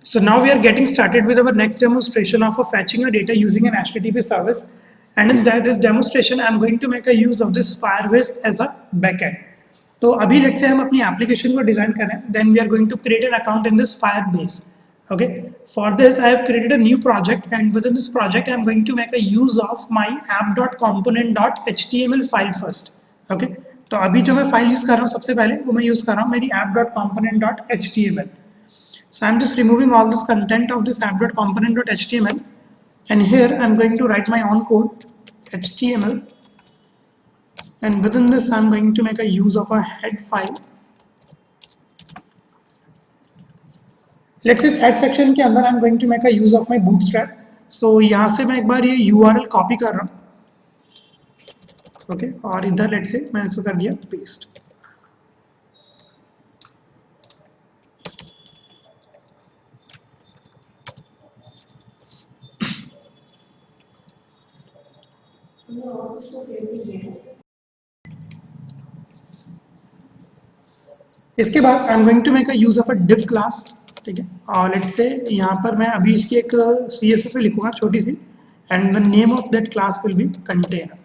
So now we are getting started with our next demonstration of fetching a data using an HTTP service. And in this demonstration, I'm going to make a use of this Firebase as a backend. तो अभी let's say हम अपनी application को design कर रहे हैं, then we are going to create an account in this Firebase. Okay. For this, I have created a new project, and within this project, I'm going to make a use of my app.component.html file first. Okay. तो अभी जो मैं file use कर रहा हूँ सबसे पहले वो मैं यूज कर रहा हूँ मेरी app.component.html. So I'm just removing all this content of this app.component.html, and here I'm going to write my own code HTML, and within this I'm going to make a use of a head file. Let's say head section के अंदर I'm going to make a use of my bootstrap. So यहाँ से मैं एक बार ये URL copy कर रहा हूँ, okay, और इधर let's say मैंने इसको कर दिया paste. इसके बाद I am going to make a use of a div class. ठीक है, और लेट्स से यहाँ पर मैं अभी इसकी एक CSS में लिखूंगा छोटी सी, and the name of that class will be container.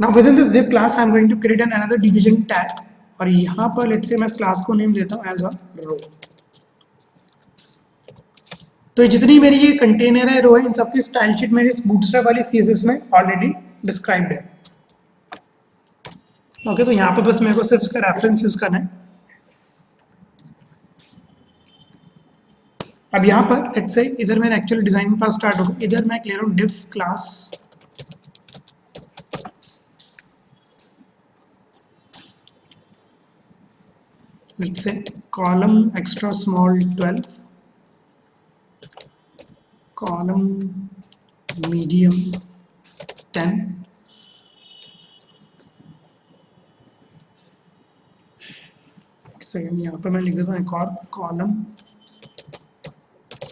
Now within this div class I am going to create an another division tag, और यहाँ पर लेट्स से मैं इस क्लास को नेम देता हूँ एज अ रो. तो जितनी मेरी ये कंटेनर है, रो है, इन सबकी स्टाइल शीट मेरी इस बूटस्ट्रैप वाली CSS में ऑलरेडी डिस्क्राइब्ड है. ओके, तो यहाँ पर बस मेरे को सिर्फ इसका रेफरेंस यूज करना है. अब यहाँ पर लेट्स से इधर मेरा एक्चुअली डिजाइन पास स्टार्ट होगा. इधर मैं ले रहा हूँ div class let's say column extra small 12, column medium 10, second यहाँ पर मैं लिख देता हूँ एक और column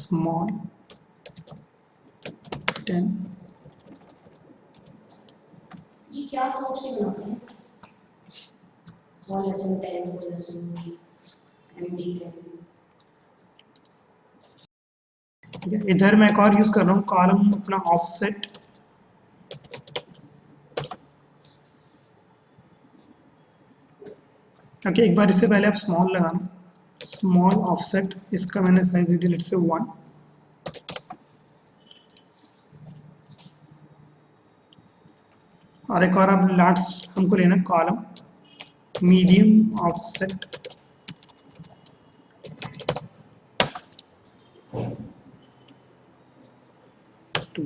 small 10. ये क्या सोच के बनाते हैं? वो लेसन 10 वो लेसन MD 10. ठीक है, इधर मैं एक और यूज कर रहा हूँ कॉलम अपना ऑफसेट. ओके, एक बार इससे पहले आप स्मॉल लगाना, स्मॉल ऑफसेट. इसका मैंने साइज दे दिया लेट्स से 1. और एक और अब लास्ट हमको लेना कॉलम मीडियम ऑफसेट 2.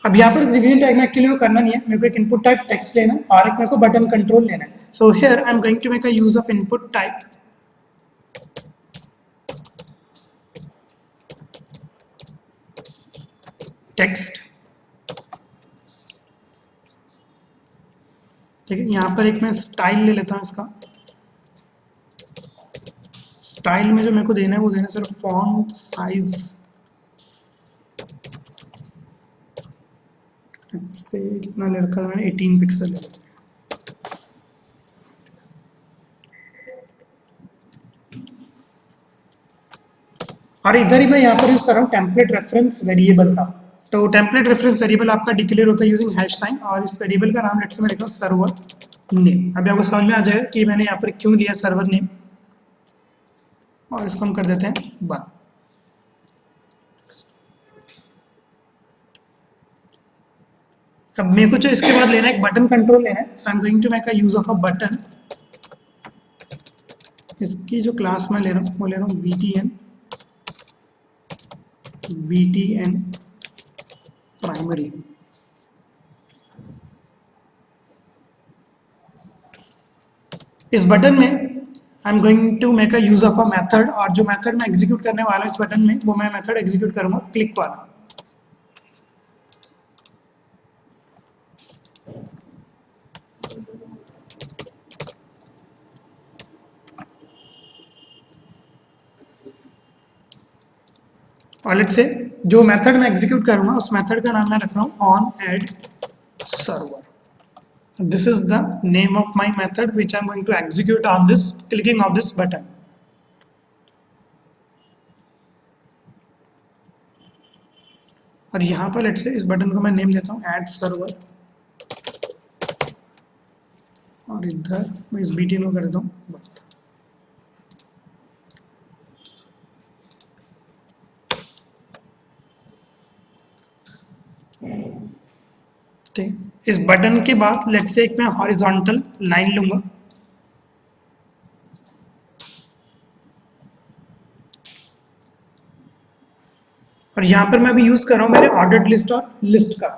अब यहाँ पर डिवीजन टैग में एक्चुअली वो करना नहीं है, मेरे को एक इनपुट टाइप टेक्स्ट लेना है और एक मेरे को बटन कंट्रोल लेना है. So here I am going to make a use of input type text. ठीक है, यहाँ पर एक मैं स्टाइल ले लेता हूँ. इसका स्टाइल में जो मेरे को देना है वो देना सिर्फ फॉन्ट साइज से कितना ले रखा था मैंने, 18 पिक्सल ले. और इधर ही मैं यहाँ पर यूज कर रहा हूँ टेम्पलेट रेफरेंस वेरिएबल का. तो टेम्पलेट रेफरेंस वेरिएबल आपका डिक्लेयर होता है यूजिंग हैश साइन, और इस वेरिएबल का नाम लेट्स से मैं लिखा हूँ सर्वर नेम. अभी आपको समझ में आ जाएगा कि मैंने यहाँ पर क्यों लिया सर्वर नेम, और इसको हम कर देते हैं 1. अब मेरे को जो इसके बाद लेना है एक बटन कंट्रोल लेना है. So I am going to make a use of a button. इसकी जो क्लास मैं ले रहा हूँ वो ले रहा हूँ VTN प्राइमरी. इस बटन में I am going to make a use of a method, और जो मेथड मैं एग्जीक्यूट करने वाला हूँ इस बटन में वो मैं मेथड एग्जीक्यूट करूँगा क्लिक वाला. और लेट्स से जो मेथड मैं एग्जीक्यूट करूंगा उस मेथड का नाम मैं रख रहा हूँ on add server. This is the name of my method which I'm going to execute on this clicking of this button. और यहाँ पर लेट्स से इस बटन को मैं नेम देता हूँ ऐड सर्वर और इधर मैं इस BTN को कर देता हूँ बंद. ठीक, इस बटन के बाद लेट्स से एक मैं हॉरिजॉन्टल लाइन लूंगा और यहाँ पर मैं अभी यूज कर रहा हूँ मेरे ऑर्डर्ड लिस्ट और लिस्ट का.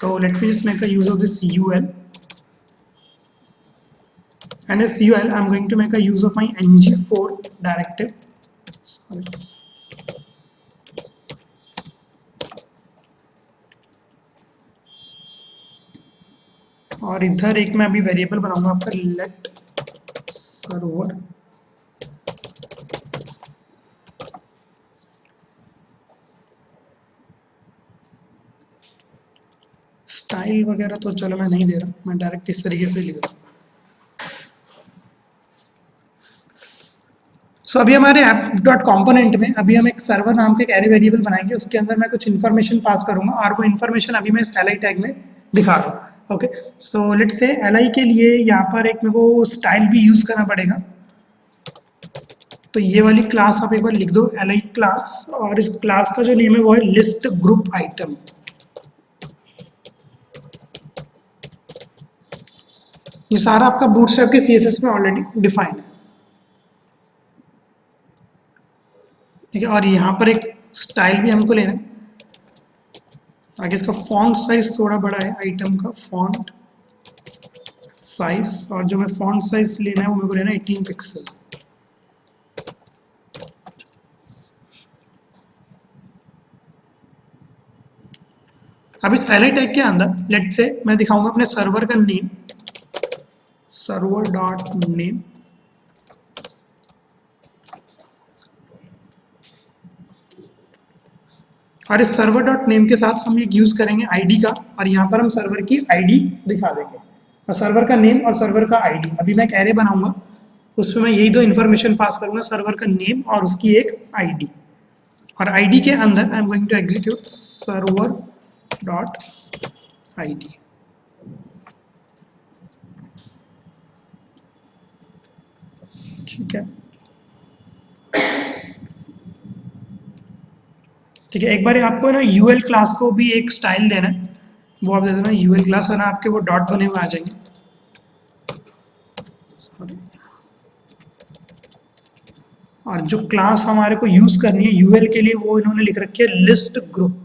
तो let me just make a use of this UL and as UL I'm going to make a use of my ng4 directive. Sorry. और इधर एक मैं अभी वेरिएबल बनाऊंगा आपका लेट सर्वर स्टाइल वगैरह तो चलो मैं नहीं दे रहा, मैं डायरेक्ट इस तरीके से लिख रहा हूँ. सो अभी हमारे ऐप डॉट कॉम्पोनेंट में अभी हम एक सर्वर नाम के एक एरे वेरिएबल बनाएंगे, उसके अंदर मैं कुछ इन्फॉर्मेशन पास करूंगा और वो इन्फॉर्मेशन अभी मैं इस li टैग में दिखा रहा हूँ. Okay, so let's say li के लिए यहाँ पर एक मेरे को स्टाइल भी यूज करना पड़ेगा. तो ये वाली क्लास आप एक बार लिख दो li क्लास और इस क्लास का जो नेम है वो है लिस्ट ग्रुप आइटम. ये सारा आपका बूटस्ट्रैप के CSS में ऑलरेडी डिफाइंड है. ठीक है, और यहाँ पर एक स्टाइल भी हमको लेना है ताकि इसका फॉन्ट साइज थोड़ा बड़ा है, आइटम का फॉन्ट साइज, और जो मैं फॉन्ट साइज लेना है वो मेरे को लेना है 18 पिक्सल. अब इस li टैग के अंदर लेट्स से मैं दिखाऊंगा अपने सर्वर का नेम सर्वर डॉट नेम और इस सर्वर डॉट नेम के साथ हम एक यूज करेंगे आईडी का और यहाँ पर हम सर्वर की आईडी दिखा देंगे और सर्वर का नेम और सर्वर का आईडी. अभी मैं एक एरे बनाऊंगा उसमें मैं यही दो इन्फॉर्मेशन पास करूंगा, सर्वर का नेम और उसकी एक आईडी. और आईडी के अंदर I am going to execute server dot ID. ठीक है, ठीक है. एक बार आपको ना UL क्लास को भी एक स्टाइल देना है, वो आप दे देना UL क्लास, वरना आपके वो डॉट बने हुए आ जाएंगे. सॉरी. और जो क्लास हमारे को यूज करनी है UL के लिए वो इन्होंने लिख रखी है लिस्ट ग्रुप.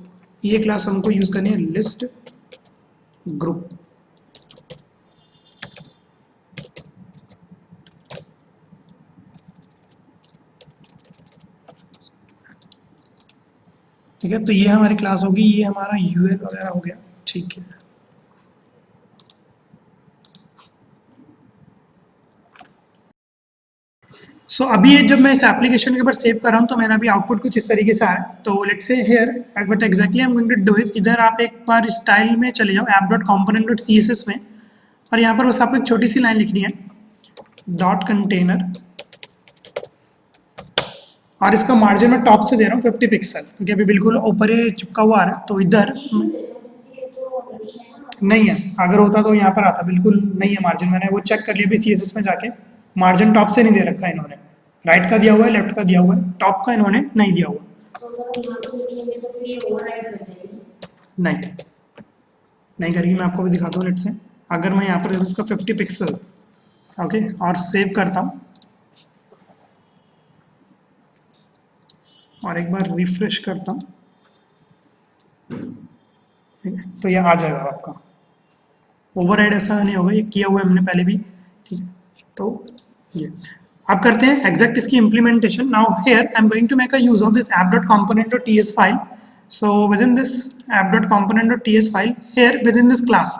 ये क्लास हमको यूज करनी है लिस्ट ग्रुप. ठीक है, तो ये हमारी क्लास होगी, ये हमारा UL वगैरह हो गया. ठीक है, सो अभी जब मैं इस एप्लीकेशन के ऊपर सेव कर रहा हूँ तो मेरा अभी आउटपुट कुछ इस तरीके से आया. तो let's say here what exactly I am going to do is, इधर आप एक बार स्टाइल में चले जाओ app dot component dot CSS में और यहाँ पर बस आपको एक छोटी सी लाइन लिखनी है डॉट कंटेनर और इसका मार्जिन मैं टॉप से दे रहा हूँ 50 पिक्सल क्योंकि अभी बिल्कुल ऊपर ही चिपका हुआ आ रहा है. तो इधर नहीं है, अगर होता तो यहाँ पर आता. बिल्कुल नहीं है मार्जिन, मैंने वो चेक कर लिया अभी CSS में जाके. मार्जिन टॉप से नहीं दे रखा है इन्होंने, राइट का दिया हुआ है, लेफ्ट का दिया हुआ है, टॉप का इन्होंने नहीं दिया हुआ. नहीं नहीं करेगी, मैं आपको भी दिखाता हूँ. लेट से अगर मैं यहाँ पर देखूँ इसका 50 पिक्सल ओके और सेव करता हूँ और एक बार रिफ्रेश करता हूँ, ठीक है, तो ये आ जाएगा आपका. ओवरराइड ऐसा नहीं होगा, ये किया हुआ है हमने पहले भी. ठीक है, तो ये अब करते हैं एग्जैक्ट इसकी implementation. Now here I am going to make a use of this app dot component dot TS file. So within this app dot component dot TS file here within this class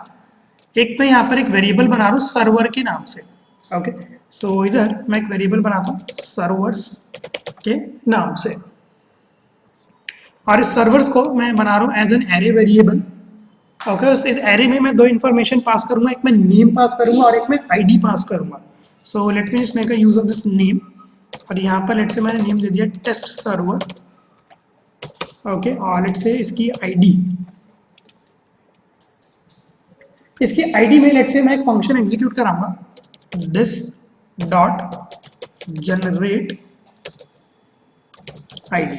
एक मैं यहाँ पर एक variable बना रहा हूँ server के नाम से. ओके, सो इधर मैं एक वेरिएबल बनाता हूँ सर्वर्स के नाम से. और इस सर्वर्स को मैं बना रहा हूँ as an array variable. Okay, इस एरे में मैं दो इन्फॉर्मेशन पास करूंगा, एक मैं नेम पास करूंगा और एक मैं आईडी पास करूंगा। So let me just make a use of this name, और यहाँ पर लेट से मैंने नेम दे दिया टेस्ट सर्वर। ओके, और लेट से इसकी आईडी, इसकी आईडी में लेट से मैं एक फंक्शन एग्जीक्यूट कराऊंगा, दिस डॉट जनरेट आईडी।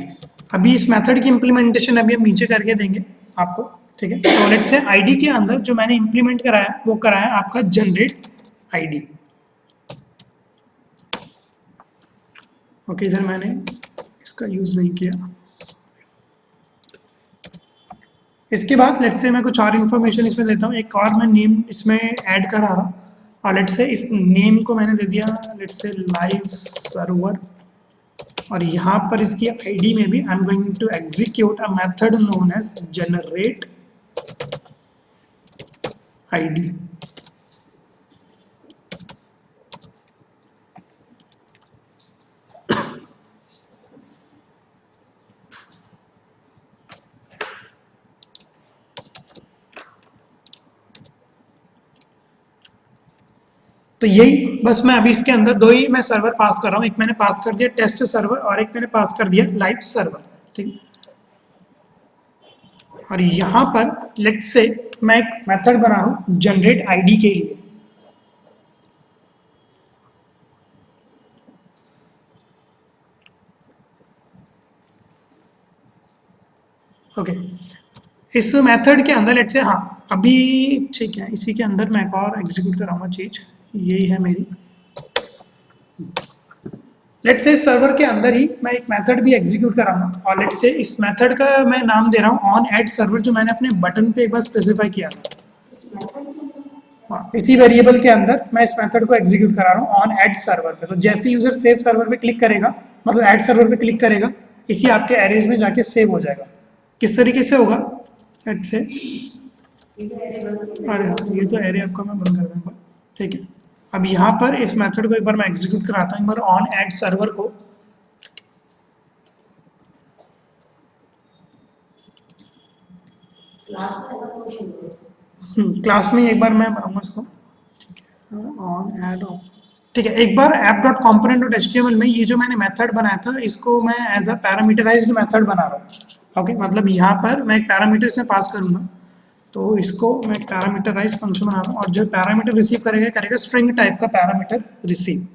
अभी इस मेथड की इंप्लीमेंटेशन अभी हम नीचे करके देंगे आपको, ठीक है। तो लेट से आईडी के अंदर जो मैंने इंप्लीमेंट कराया वो कराया आपका जनरेट आईडी। ओके, इधर मैंने इसका यूज नहीं किया। इसके बाद लेट से मैं कुछ और इन्फॉर्मेशन इसमें देता हूँ, एक और मैं नेम इसमें ऐड करा रहा हूँ, और लेट से इस नेम को मैंने दे दिया लेट से लाइव सर्वर, और यहाँ पर इसकी आईडी में भी I am going to execute a method known as generate ID. तो यही बस मैं अभी इसके अंदर दो ही मैं सर्वर पास कर रहा हूँ, एक मैंने पास कर दिया टेस्ट सर्वर और एक मैंने पास कर दिया लाइव सर्वर, ठीक है। और यहाँ पर लेट से मैं एक मेथड बना रहा हूँ जनरेट आईडी के लिए। ओके, इस मेथड के अंदर लेट से, हाँ अभी ठीक है, इसी के अंदर मैं एक और एग्जीक्यूट कराऊंगा चीज, यही है मेरी। लेट से इस सर्वर के अंदर ही मैं एक मेथड भी एग्जीक्यूट कराऊंगा, और लेट से इस मेथड का मैं नाम दे रहा हूँ ऑन ऐड सर्वर, जो मैंने अपने बटन पे एक बार स्पेसिफाई किया था। हाँ, इसी वेरिएबल के अंदर मैं इस मेथड को एग्जीक्यूट करा रहा हूँ ऑन ऐड सर्वर पे। तो जैसे यूजर सेव सर्वर पे क्लिक करेगा, मतलब ऐड सर्वर पे क्लिक करेगा, इसी आपके एरेज में जाके सेव हो जाएगा। किस तरीके से होगा, लेट से, अरे हाँ ये तो एरे आपका मैं बंद कर दूंगा, ठीक है। अब यहाँ पर इस मेथड को एक बार मैं एग्जीक्यूट कराता हूँ, एक बार ऑन ऐड सर्वर को। क्लास में एक बार मैं बनाऊंगा इसको, ठीक है, ऑन ऐड, ठीक है। एक बार app dot component dot HTML में ये जो मैंने मेथड बनाया था, इसको मैं एज अ पैरामीटराइज्ड मेथड बना रहा हूँ। ओके, मतलब यहाँ पर मैं एक पैरामीटर से पास करूंगा, तो इसको मैं एक पैरामीटराइज फंक्शन बना रहा हूँ, और जो पैरामीटर रिसीव करेगा करेगा स्ट्रिंग टाइप का पैरामीटर रिसीव।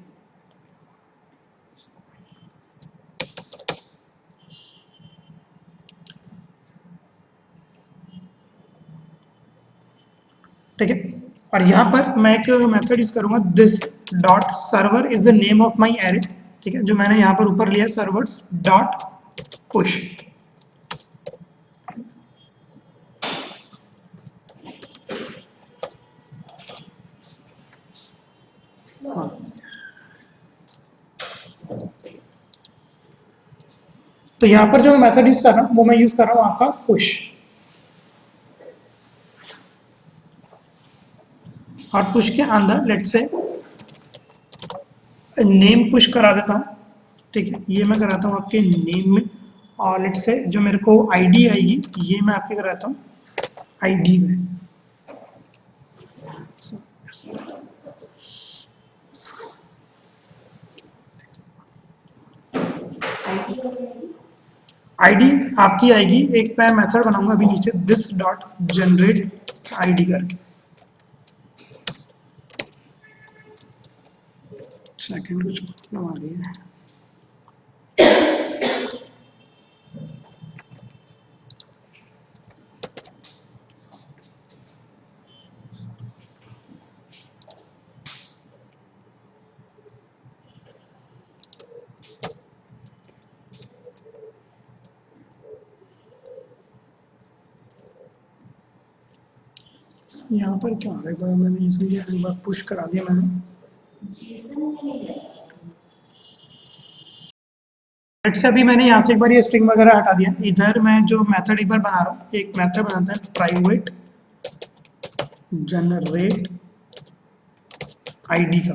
ठीक है, और यहाँ पर मैं एक मेथड यूज करूंगा, this dot server is the name of my array, ठीक है, जो मैंने यहाँ पर ऊपर लिया सर्वर्स डॉट पुश। तो यहाँ पर जो मैं मेथड यूज कर रहा हूँ वो मैं यूज कर रहा हूँ आपका पुश, और पुश के अंदर लेट से नेम पुश करा देता हूँ, ठीक है, ये मैं कराता हूँ आपके नेम में, और लेट से जो मेरे को आईडी आएगी ये मैं आपके कराता हूँ आईडी में। आईडी आपकी आएगी, एक मैं मेथड बनाऊंगा अभी नीचे, दिस डॉट जनरेट आईडी करके। सेकंड कुछ प्रॉब्लम आ रही है। यहाँ पर क्या है, एक बार मैंने इसलिए एक बार पुश करा दिया मैंने। लेट से अभी मैंने यहाँ से एक बार ये स्ट्रिंग वगैरह हटा दिया, इधर मैं जो मेथड एक बार बना रहा हूँ, एक मेथड बनाता है प्राइवेट जनरेट आईडी का।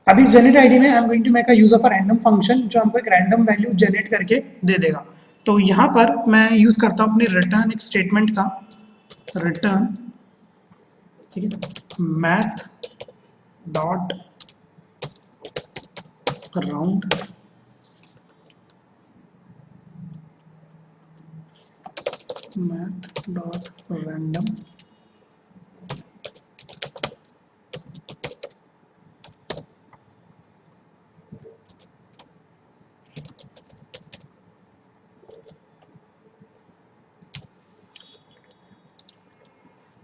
अब इस जनरेट आईडी में I am going to make a use of a random function जो हमको एक रैंडम वैल्यू जनरेट करके दे देगा। तो यहाँ पर मैं यूज करता हूँ अपने रिटर्न एक स्टेटमेंट का, रिटर्न, ठीक है, math dot round math dot random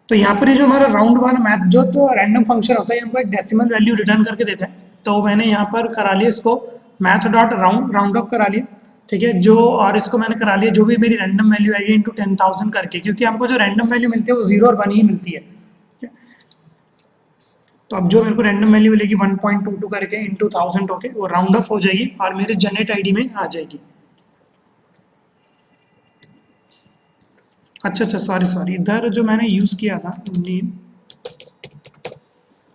तो यहाँ पर ये जो हमारा राउंड वाला मैथ जो तो रैंडम फंक्शन होता है हमको एक डेसिमल वैल्यू रिटर्न करके देता है। तो मैंने यहाँ पर करा लिया इसको मैथ डॉट राउंड ऑफ करा लिया, ठीक है, जो और इसको मैंने करा लिया जो भी मेरी रैंडम वैल्यू आएगी इंटू 10,000 करके, क्योंकि हमको जो रैंडम वैल्यू मिलती है वो 0 और 1 ही मिलती है, ठीक है। तो अब जो मेरे को रैंडम वैल्यू मिलेगी 1.22 करके इंटू 1000 होके वो राउंड ऑफ हो जाएगी और मेरे जनरेट आईडी में आ जाएगी। अच्छा सॉरी इधर जो मैंने यूज किया था नेम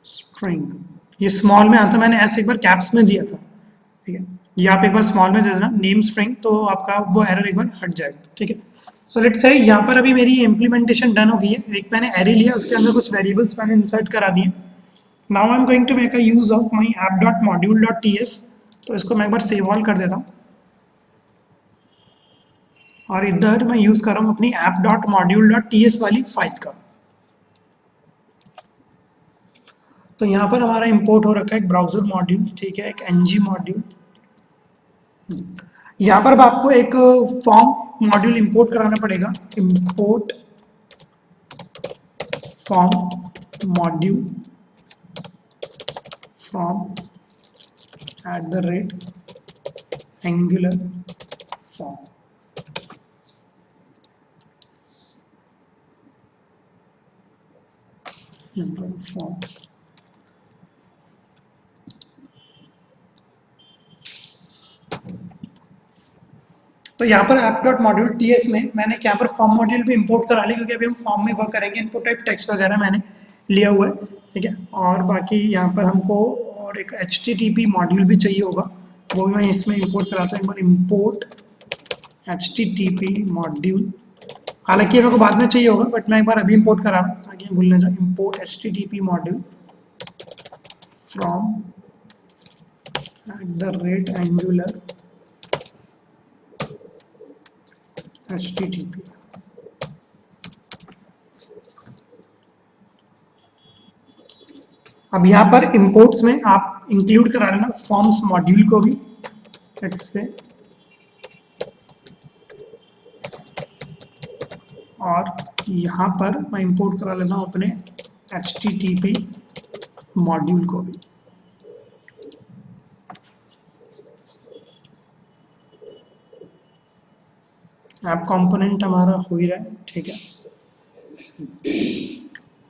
स्ट्रिंग, ये स्मॉल में आता, मैंने ऐसे एक बार कैप्स में दिया था, ठीक है, ये आप एक बार स्मॉल में दे देना नेम स्ट्रिंग, तो आपका वो एरर एक बार हट जाएगा, ठीक है। सो लेट्स से यहाँ पर अभी मेरी इम्प्लीमेंटेशन डन हो गई है। एक मैंने एरे लिया, उसके अंदर कुछ वेरिएबल्स मैंने इंसर्ट करा दिए। Now I am going to make a use of my app dot module dot T S, तो इसको मैं एक बार सेव ऑल कर देता हूँ और इधर मैं यूज कर रहा हूँ अपनी app dot module dot T S वाली फाइल का। तो यहाँ पर हमारा इंपोर्ट हो रखा है एक ब्राउजर मॉड्यूल, ठीक है, एक एनजी मॉड्यूल। यहाँ पर आपको एक फॉर्म मॉड्यूल इंपोर्ट कराना पड़ेगा, import form module from @angular form। Form तो यहाँ पर ऐप डॉट मॉड्यूल टीएस में मैंने यहाँ पर फॉर्म मॉड्यूल भी इंपोर्ट करा लिया, क्योंकि अभी हम फॉर्म में वर्क करेंगे, इनपुट टाइप टेक्स्ट वगैरह मैंने लिया हुआ है, ठीक है। और बाकी यहाँ पर हमको और एक HTTP मॉड्यूल भी चाहिए होगा, वो भी मैं इसमें इंपोर्ट कराता हूँ। एक बार इंपोर्ट HTTP मॉड्यूल, हालांकि ये मेरे को बाद में चाहिए होगा, बट मैं एक बार अभी इंपोर्ट करा रहा हूँ ताकि भूल ना जाए। Import HTTP module from @angular HTTP। अब यहाँ पर इंपोर्ट्स में आप इंक्लूड करा लेना फॉर्म्स मॉड्यूल को भी, से और यहाँ पर मैं इंपोर्ट करा लेना हूँ अपने HTTP मॉड्यूल को भी। ऐप कंपोनेंट हमारा हो ही रहा है, ठीक है।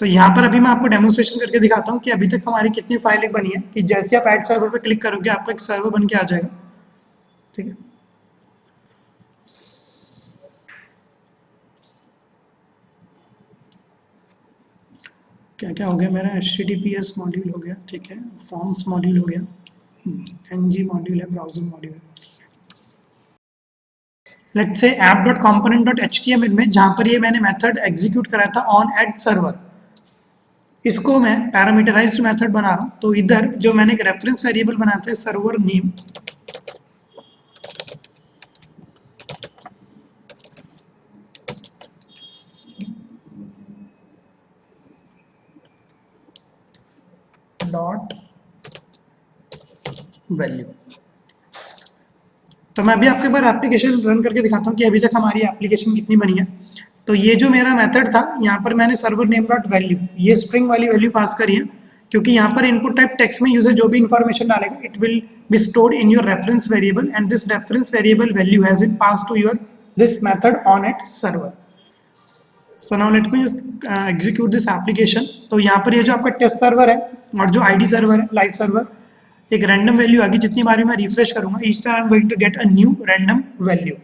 तो यहाँ पर अभी मैं आपको डेमोन्स्ट्रेशन करके दिखाता हूँ कि अभी तक हमारी कितनी फाइलें बनी है, कि जैसे आप ऐड सर्वर पे क्लिक करोगे आपका एक सर्वर बन के आ जाएगा, ठीक है। क्या क्या हो गया मेरा, HTTPS मॉड्यूल हो गया, ठीक है, फॉर्म्स मॉड्यूल हो गया, NG मॉड्यूल है, ब्राउजर मॉड्यूल है। लेट्स से app.component.html में जहाँ पर ये मैंने मेथड एग्जीक्यूट कराया था ऑन एड सर्वर, इसको मैं पैरामीटराइज्ड मेथड बना रहा हूँ। तो इधर जो मैंने एक रेफरेंस वेरिएबल बनाया था सर्वर नेम, डॉट वैल्यू। तो मैं अभी आपके एक बार एप्लीकेशन रन करके दिखाता हूँ कि अभी तक हमारी एप्लीकेशन कितनी बनी है। तो ये जो मेरा मेथड था, यहाँ पर मैंने सर्वर नेम डॉट वैल्यू, ये स्ट्रिंग वाली वैल्यू पास करी है, क्योंकि यहाँ पर इनपुट टाइप टेक्स्ट में यूजर जो भी इन्फॉर्मेशन डालेगा it will be stored in your reference variable and this reference variable value has been pass to your this method on at server. So now let me execute this application. तो यहाँ पर ये जो आपका test server है और जो ID server है, लाइव सर्वर, एक रैंडम वैल्यू आ गई, जितनी बार भी मैं रिफ्रेश करूंगा each time I am going to get a new random value,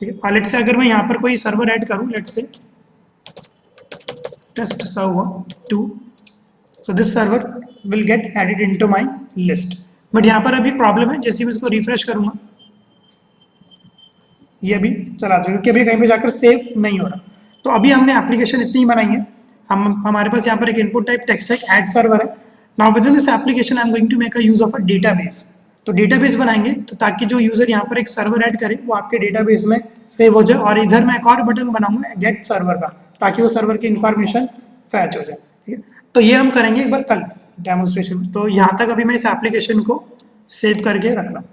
ठीक है। और लेट्स से अगर मैं यहाँ पर कोई सर्वर ऐड करूँ, let's say test server 2, so this server will get added into my list। But यहाँ पर अभी प्रॉब्लम है, जैसे मैं इसको रिफ्रेश करूँगा ये अभी चला जाएगा क्योंकि अभी कहीं पे जाकर सेव नहीं हो रहा। तो अभी हमने एप्लीकेशन इतनी ही बनाई है। हमारे पास यहाँ पर एक इनपुट टाइप टेक्स्ट है, ऐड सर्वर है। Now within this application I am going to make a use of a database. तो डेटाबेस बनाएंगे तो ताकि जो यूजर यहाँ पर एक सर्वर ऐड करे वो आपके डेटाबेस में सेव हो जाए, और इधर मैं एक और बटन बनाऊंगा गेट सर्वर का, ताकि वो सर्वर की इन्फॉर्मेशन फैच हो जाए। ठीक है, तो ये हम करेंगे एक बार कल डेमोन्स्ट्रेशन में। तो यहाँ तक अभी मैं इस एप्लीकेशन को सेव करके रख रहा हूँ।